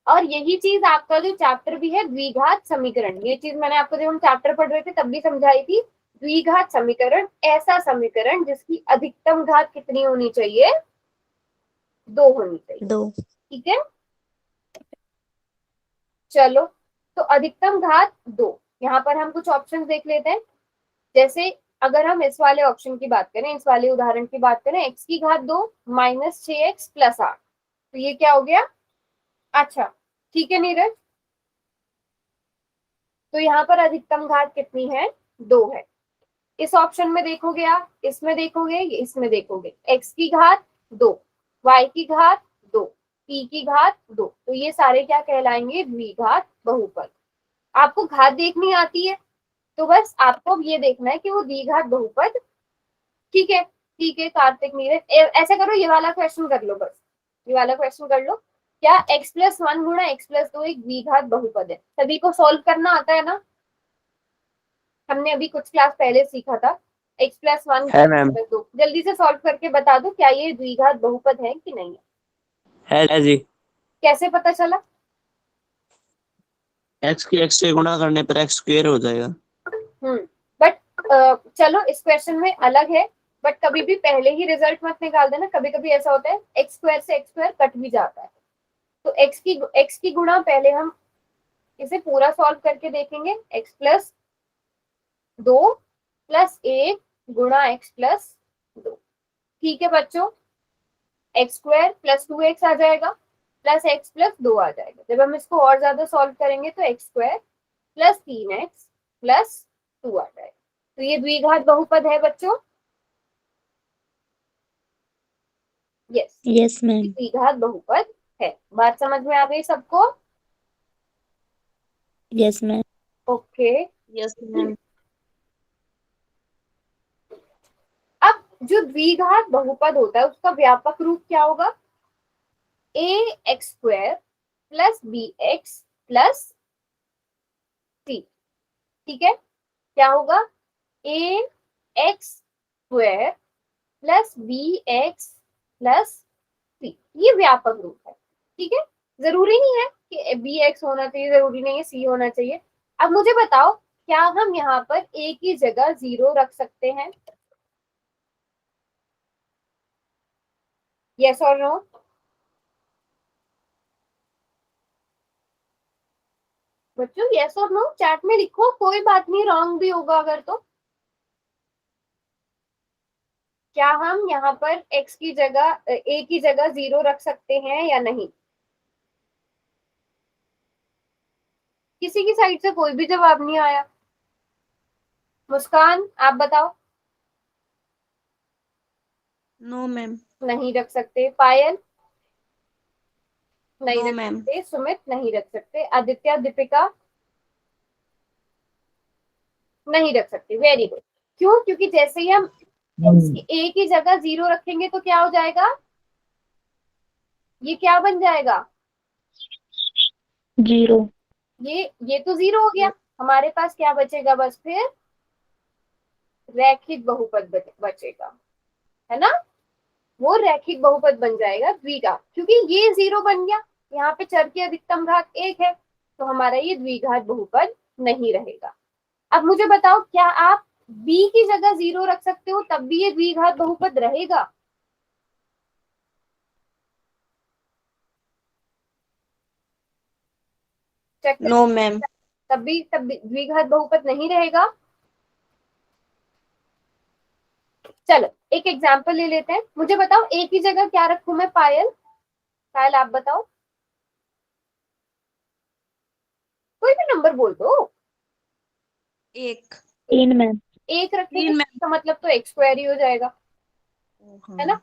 और यही चीज आपका जो चैप्टर भी है द्विघात समीकरण, ये चीज मैंने आपको जब हम चैप्टर पढ़ रहे थे तब भी समझाई थी। द्विघात समीकरण ऐसा समीकरण जिसकी अधिकतम घात कितनी होनी चाहिए, 2 होनी चाहिए। 2। ठीक है, चलो, तो अधिकतम घात 2। यहाँ पर हम कुछ ऑप्शन देख लेते हैं। जैसे अगर हम इस वाले ऑप्शन की बात करें, इस वाले उदाहरण की बात करें, x की घात 2 माइनस 6x प्लस 8, तो ये क्या हो गया, अच्छा ठीक है नीरज, तो यहाँ पर अधिकतम घात कितनी है, 2 है। इस ऑप्शन में देखोगे आप, इसमें देखोगे, इसमें देखोगे, x की घात 2, y की घात 2, p की घात 2, तो ये सारे क्या कहलाएंगे, द्विघात बहुपद। आपको घात देखनी आती है तो बस आपको अब ये देखना है कि वो द्विघात बहुपद, ठीक है। ठीक है कार्तिक नीरज, ऐसा करो, ये वाला क्वेश्चन कर लो, बस ये वाला क्वेश्चन कर लो। क्या x प्लस 1 गुणा x प्लस 2 एक द्विघात बहुपद है? सभी को सॉल्व करना आता है ना, हमने अभी कुछ क्लास पहले सीखा था, x प्लस 1 है मैम। प्लस 2। जल्दी से सॉल्व करके बता दो, क्या ये द्विघात बहुपद है कि नहीं है? है जी। कैसे पता चला? एक्स की एक्स से गुणा करने पर एक्स स्क्वायर हो जाएगा। बट चलो इस क्वेश्चन में अलग है, बट कभी भी पहले ही रिजल्ट मत निकाल देना, कभी कभी ऐसा होता है एक्स स्क्वायर से एक्स स्क्वायर कट भी जाता है। तो एक्स की गुणा पहले हम इसे पूरा सॉल्व करके देखेंगे, एक्स प्लस 2 प्लस 1 गुणा एक्स प्लस 2। ठीक है बच्चों, एक्स स्क्वायर प्लस 2x आ जाएगा, प्लस एक्स प्लस 2 आ जाएगा। जब हम इसको और ज्यादा सॉल्व करेंगे तो x square plus 3x plus 2 आ जाएगा। तो ये द्विघात बहुपद है बच्चों, यस, यस मैम। द्विघात बहुपद है। बात समझ में आ गई सबको? Yes ma'am. Okay, yes ma'am. अब जो द्विघात बहुपद होता है उसका व्यापक रूप क्या होगा, A X square plus B X plus C. ठीक है, क्या होगा, A X square plus B X plus C, ये व्यापक रूप है। ठीक है, जरूरी नहीं है कि बी एक्स होना चाहिए, जरूरी नहीं है सी होना चाहिए। अब मुझे बताओ, क्या हम यहाँ पर ए की जगह 0 रख सकते हैं, यस और नो? बच्चों यस और नो चैट में लिखो, कोई बात नहीं, रॉन्ग भी होगा अगर तो। क्या हम यहाँ पर x की जगह a की जगह 0 रख सकते हैं या नहीं? किसी की साइड से कोई भी जवाब नहीं आया। मुस्कान आप बताओ। No ma'am. नहीं रख सकते। पायल नहीं नो रख मैम। सकते। सुमित नहीं रख सकते। आदित्य दीपिका नहीं रख सकते। Very good. क्यों? क्योंकि जैसे ही हम a की जगह 0 रखेंगे तो क्या हो जाएगा, ये क्या बन जाएगा, 0। ये तो 0 हो गया। हमारे पास क्या बचेगा, बस फिर रैखिक बहुपद बचेगा, है ना? वो रैखिक बहुपद बन जाएगा द्विघात, क्योंकि ये 0 बन गया, यहाँ पे चर की अधिकतम घात 1 है, तो हमारा ये द्विघात बहुपद नहीं रहेगा। अब मुझे बताओ, क्या आप b की जगह 0 रख सकते हो तब भी ये द्विघात बहुपद रहेगा? चेक कर, नो मैम। तब भी द्विघात बहुपद नहीं रहेगा। चलो एक एग्जाम्पल ले लेते हैं। मुझे बताओ a की जगह क्या रखूं मैं? पायल, पायल आप बताओ, कोई भी नंबर बोल दो। 1। 3 मैम। 1 रखेंगे 3 तो मतलब तो x स्क्वायर ही हो जाएगा, मैम। है ना?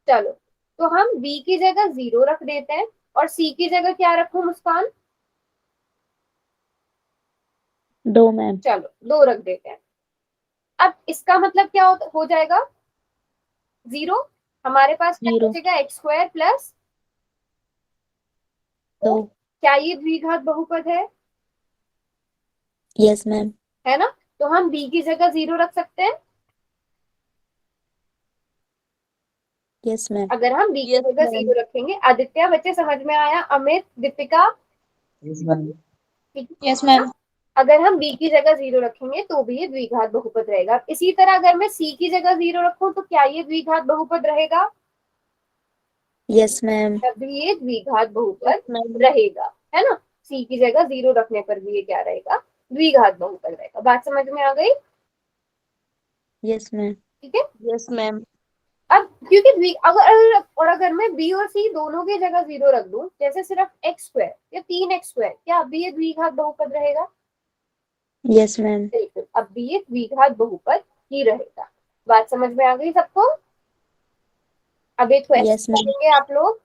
चलो, तो हम b की जगह 0 रख देते हैं, और c की जगह क्या रखूं मुस्कान? 2 मैम। चलो 2 रख देते हैं। अब इसका मतलब क्या हो जाएगा, 0 हमारे पास क्या 0 बचेगा, एक्स स्क्वायर प्लस 2 क्या ये द्विघात बहुपद है? यस मैम है ना? तो हम b की जगह 0 रख सकते हैं। यस मैम अगर हम b की Yes, जगह ma'am. 0 रखेंगे, आदित्य बच्चे समझ में आया, अमित, दीपिका, यस मैम। ठीक Yes, है ma'am. ना? अगर हम b की जगह 0 रखेंगे तो भी ये द्विघात बहुपद रहेगा। इसी तरह अगर मैं c की जगह 0 रखूं तो क्या ये द्विघात बहुपद रहेगा? यस मैम तभी ये द्विघात Yes, बहुपद ma'am. रहेगा, है ना? c की जगह 0 रखने पर भी ये क्या रहेगा, द्विघात बहुपद रहेगा। बात समझ में आ गई? यस मैम ठीक है। Yes, ma'am. अब क्योंकि अगर मैं b और c दोनों की जगह 0 रख दूं, जैसे सिर्फ एक्स स्क्वायर या 3x², क्या अब भी ये द्विघात बहुपद रहेगा? यस मैम बिल्कुल, अब भी ये द्विघात बहुपद ही रहेगा। बात समझ में आ गई सबको? अब एक यस क्वेश्चन मैम करेंगे आप लोग।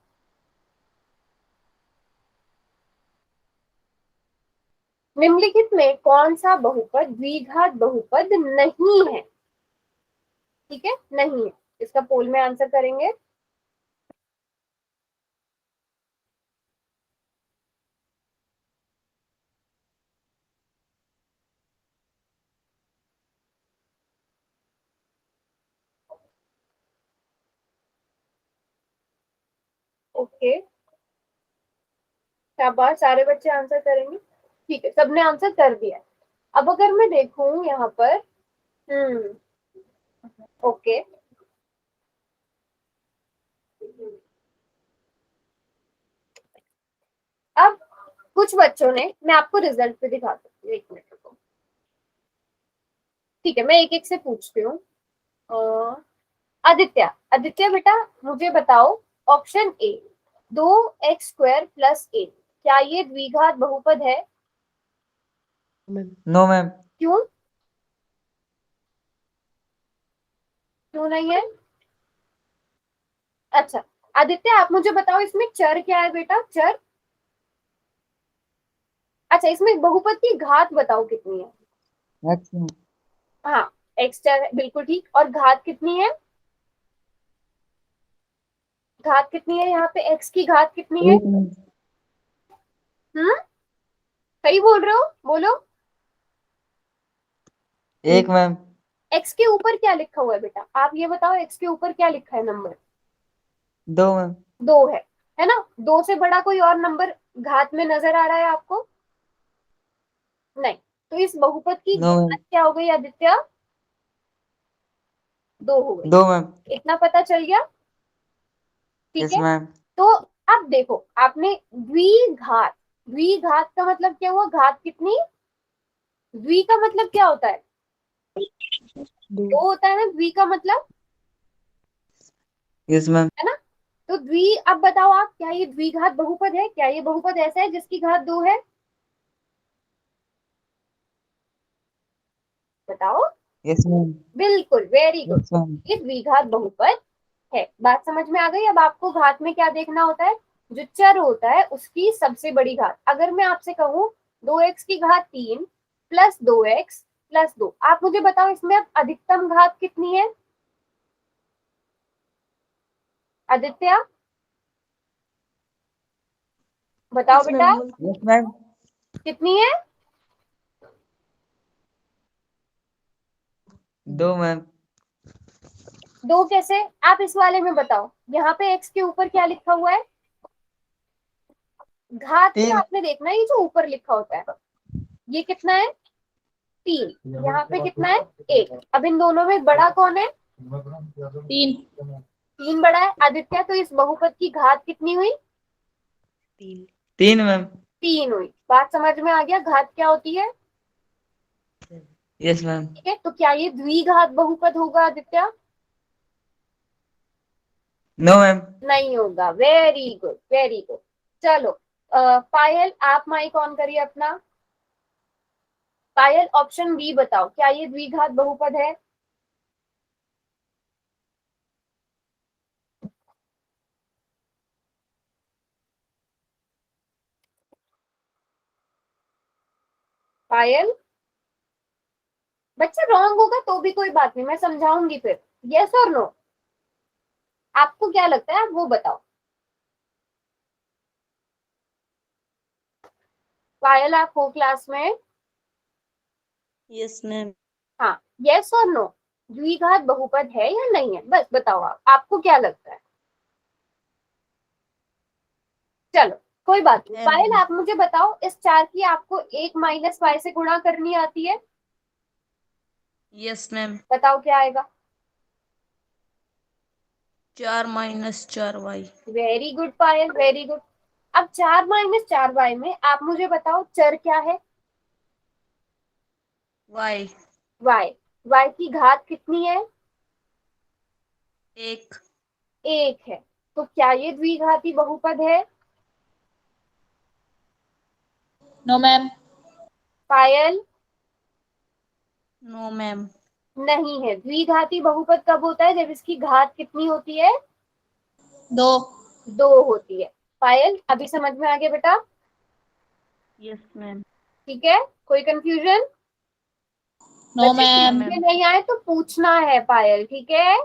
निम्नलिखित में कौन सा बहुपद द्विघात बहुपद नहीं है? ठीक है, नहीं है। इसका पोल में आंसर करेंगे। ओके, शाबाश, सारे बच्चे आंसर करेंगे। ठीक है, सबने आंसर कर दिया। अब अगर मैं देखूं यहाँ पर, ओके, अब कुछ बच्चों ने, मैं आपको रिजल्ट पे दिखा सकती हूँ, 1 मिनट रुको। ठीक है, मैं एक एक से पूछती हूँ। आदित्य, आदित्य बेटा मुझे बताओ, ऑप्शन ए 2x² प्लस 8, क्या ये द्विघात बहुपद है? No ma'am. क्यों? क्यों नहीं है? अच्छा, आदित्य आप मुझे बताओ, इसमें चर क्या है बेटा, चर? अच्छा, इसमें बहुपद की घात बताओ कितनी है? X ma'am. हाँ, एक्स चर है, बिल्कुल ठीक। और घात कितनी है? घात कितनी है यहाँ पे, एक्स की घात कितनी है? एक मैम। हम्म, सही बोल रहे हो, बोलो। एक मैम। एक्स के ऊपर क्या लिखा हुआ है बेटा, आप ये बताओ, एक्स के ऊपर क्या लिखा है नंबर? 2 मैम। 2 है ना? 2 से बड़ा कोई और नंबर घात में नजर आ रहा है आपको? नहीं। तो इस बहुपद की नो घात मैम। क्या हो गई आदित्य? 2 हो गई। 2 मैम। इतना पता चल गया? ठीक यस है। मैम। तो अब देखो, आपने द्विघात, द्विघात का मतलब क्या हुआ, घात कितनी? द्वि का मतलब क्या होता है? 2 होता है ना द्वि का मतलब, यस मैम। है ना? तो द्वि, अब बताओ आप, क्या ये द्विघात बहुपद है? क्या ये बहुपद ऐसा है जिसकी घात 2 है? बताओ। Yes ma'am. बिल्कुल, वेरी गुड। Yes ma'am. ये द्विघात बहुपद है। बात समझ में आ गई? अब आपको घात में क्या देखना होता है, जो चर होता है उसकी सबसे बड़ी घात। अगर मैं आपसे कहूँ 2x की घात 3 प्लस 2x प्लस 2, आप मुझे बताओ इसमें अब अधिकतम घात कितनी है? आदित्य बताओ Yes, बेटा, ma'am. Yes ma'am. कितनी है? 2 मैम। 2 कैसे? आप इस वाले में बताओ, यहाँ पे x के ऊपर क्या लिखा हुआ है? घात में 3। आपने देखना है, ये जो ऊपर लिखा होता है, ये कितना है? 3। यहाँ पे कितना है? 1। अब इन दोनों में बड़ा कौन है? 3 3 बड़ा है। आदित्य, तो इस बहुपद की घात कितनी हुई? 3 मैम। 3 हुई। बात समझ में आ गया, घात क्या होती है? Yes ma'am. ठीक है, तो क्या ये द्विघात बहुपद होगा आदित्य? No ma'am. नहीं होगा। Very good, very good. चलो, पायल आप माइक ऑन करिए अपना। पायल ऑप्शन बी बताओ, क्या ये द्विघात बहुपद है? पायल, बच्चा रॉन्ग होगा तो भी कोई बात नहीं, मैं समझाऊंगी फिर। यस और नो? आपको क्या लगता है, आप वो बताओ। पायल, आप हो क्लास में? Yes ma'am. हाँ, यस और नो, द्विघात बहुपद है या नहीं है, बस बताओ आप, आपको क्या लगता है। चलो कोई बात नहीं, है पायल मैम। आप मुझे बताओ, इस 4 की आपको 1 माइनस वाई से गुणा करनी आती है? Yes ma'am. बताओ क्या आएगा। 4 - 4 y। वेरी गुड पायल, वेरी गुड। अब 4 - 4 y में आप मुझे बताओ चर क्या है? y। y। y की घात कितनी है? 1। 1 है। तो क्या ये द्विघाती बहुपद है? No ma'am. Payal? No ma'am. नहीं है। द्विघाती बहुपद कब होता है? जब इसकी घात कितनी होती है? 2। 2 होती है। पायल अभी समझ में आ गया बेटा? Yes ma'am. ठीक है, कोई कंफ्यूजन? नो बच्चे मैम। समझ में नहीं आए तो पूछना है पायल, ठीक है?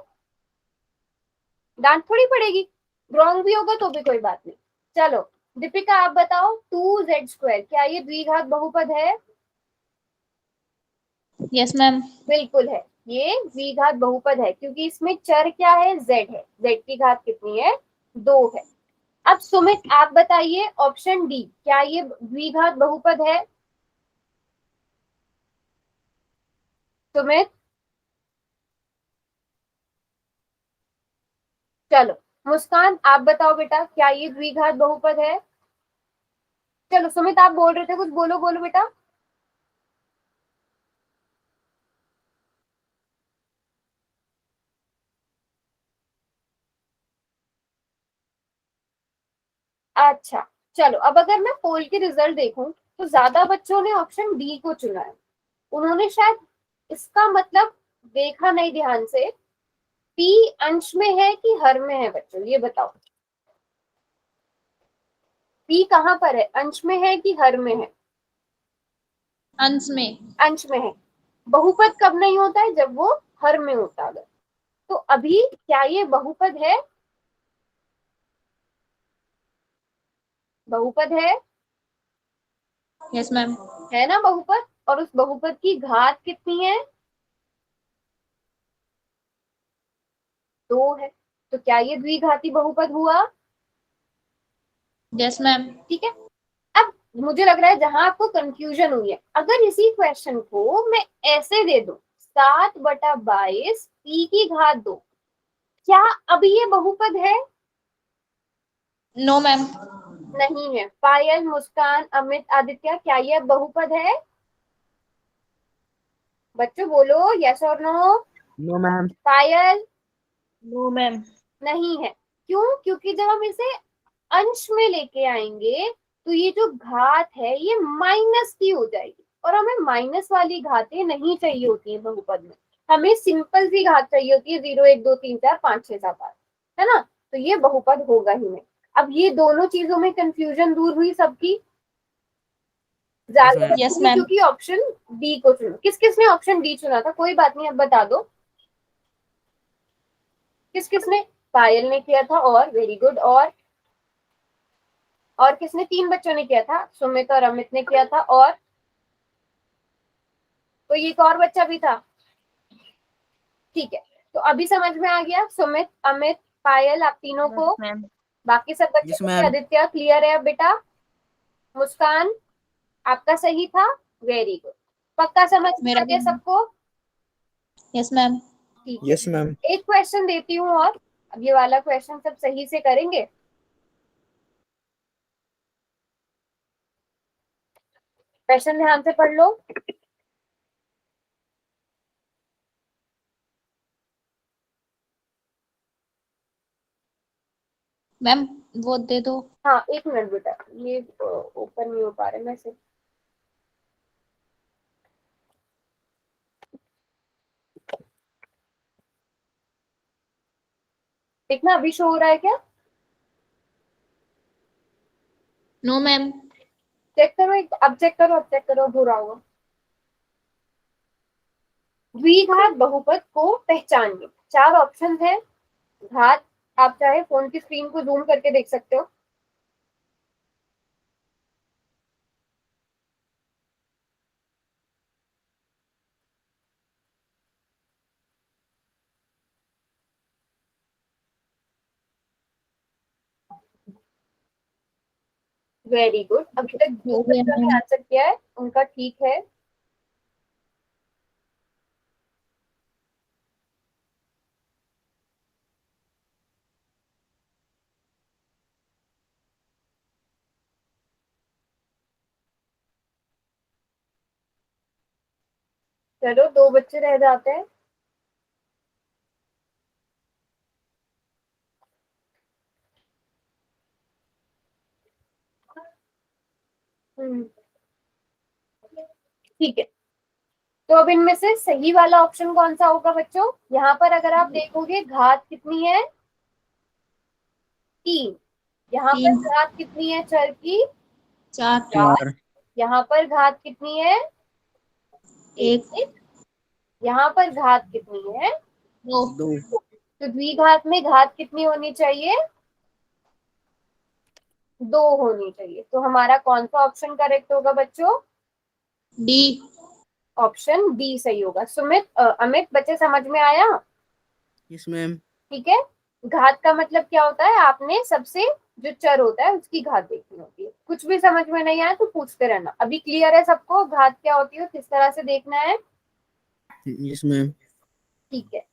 डांट थोड़ी पड़ेगी, रॉन्ग भी होगा तो भी कोई बात नहीं। चलो दीपिका आप बताओ, 2z² क्या ये द्विघात बहुपद है? Yes ma'am. बिल्कुल है, ये द्विघात बहुपद है, क्योंकि इसमें चर क्या है? z है। z की घात कितनी है? 2 है। अब सुमित आप बताइए, ऑप्शन डी, क्या ये द्विघात बहुपद है? सुमित? चलो मुस्कान आप बताओ बेटा, क्या ये द्विघात बहुपद है? चलो सुमित आप बोल रहे थे कुछ, बोलो बोलो बेटा। अच्छा, चलो अब अगर मैं पोल के रिजल्ट देखूं तो ज्यादा बच्चों ने ऑप्शन डी को चुना है। उन्होंने शायद इसका मतलब देखा नहीं ध्यान से। पी अंश में है कि हर में है बच्चों, ये बताओ। पी कहाँ पर है, अंश में है कि हर में है? अंश में। अंश में है। बहुपद कब नहीं होता है? जब वो हर में होता है। तो अभी क्या ये बहुपद है? बहुपद है? Yes ma'am. है ना बहुपद? और उस बहुपद की घात कितनी है? 2 है। तो क्या ये द्विघाती बहुपद हुआ? Yes ma'am. ठीक है। अब मुझे लग रहा है जहां आपको कंफ्यूजन हुई है, अगर इसी क्वेश्चन को मैं ऐसे दे दूं, 7/22 पी की घात 2, क्या अभी ये बहुपद है? No ma'am. नहीं है। पायल, मुस्कान, अमित, आदित्य, क्या ये बहुपद है? बच्चों बोलो यस और no. No ma'am. Payal? No ma'am. नहीं है। क्यों? क्योंकि जब हम इसे अंश में लेके आएंगे तो ये जो घात है ये माइनस की हो जाएगी, और हमें माइनस वाली घातें नहीं चाहिए होती है बहुपद में। हमें सिंपल सी घात चाहिए होती है, 0 1 2 3 4 5 6 7 8, है ना? तो ये बहुपद होगा ही नहीं। अब ये दोनों चीजों में कंफ्यूजन दूर हुई सबकी? ज्यादा मैम। यस बच्चों ने मैम। क्योंकि ऑप्शन डी को चुना। किस किस ने ऑप्शन डी चुना था? कोई बात नहीं, अब बता दो किस किसने। पायल ने किया था, और वेरी गुड। और किसने? 3 बच्चों ने किया था, सुमित और अमित ने किया था, और कोई एक और बच्चा भी था। ठीक है, तो अभी समझ में आ गया सुमित, अमित, पायल, आप तीनों यस को। मैम। बाकी सब बच्चों यस को भी। मैम। आदित्य क्लियर है अब बेटा? मुस्कान आपका सही था, वेरी गुड। पक्का समझ में मेरा आ भी। गया सबको? Yes ma'am. ठीक यस है, मैम। एक क्वेश्चन देती हूँ और, अब ये वाला क्वेश्चन सब सही से करेंगे। क्वेश्चन ध्यान से पढ़ लो। मैम वो दे दो। हाँ एक मिनट बेटा, ये ओपन नहीं हो पा रहे मैं से। देखना अभी शो हो रहा है क्या? No ma'am. चेक करो एक, अब चेक करो, अब चेक करो, बुरा होगा। द्विघात बहुपद को पहचानिए। 4 ऑप्शन है। घात आप चाहे फोन की स्क्रीन को जूम करके देख सकते हो। वेरी गुड, अभी तक जो हो गया बच्चों ने मैम। आंसर किया है उनका ठीक है। चलो 2 बच्चे रह जाते हैं। हम्म, ठीक है। तो अब इनमें से सही वाला ऑप्शन कौन सा होगा बच्चों? यहाँ पर अगर आप देखोगे घात कितनी है? 3। यहाँ पर 3 घात कितनी है चर की? 4 4। यहाँ पर घात कितनी है? 1 1। यहाँ पर घात कितनी है? 2 तो द्विघात में घात कितनी होनी चाहिए? 2 होनी चाहिए। तो हमारा कौन सा ऑप्शन करेक्ट होगा बच्चों? डी। ऑप्शन बी सही होगा। सुमित अमित, बच्चे समझ में आया? Yes ma'am. ठीक है। घात का मतलब क्या होता है? आपने सबसे जो चर होता है उसकी घात देखनी होती है। कुछ भी समझ में नहीं आया तो पूछते रहना। अभी क्लियर है सबको घात क्या होती है, किस तरह से देखना है? Yes ma'am. ठीक है।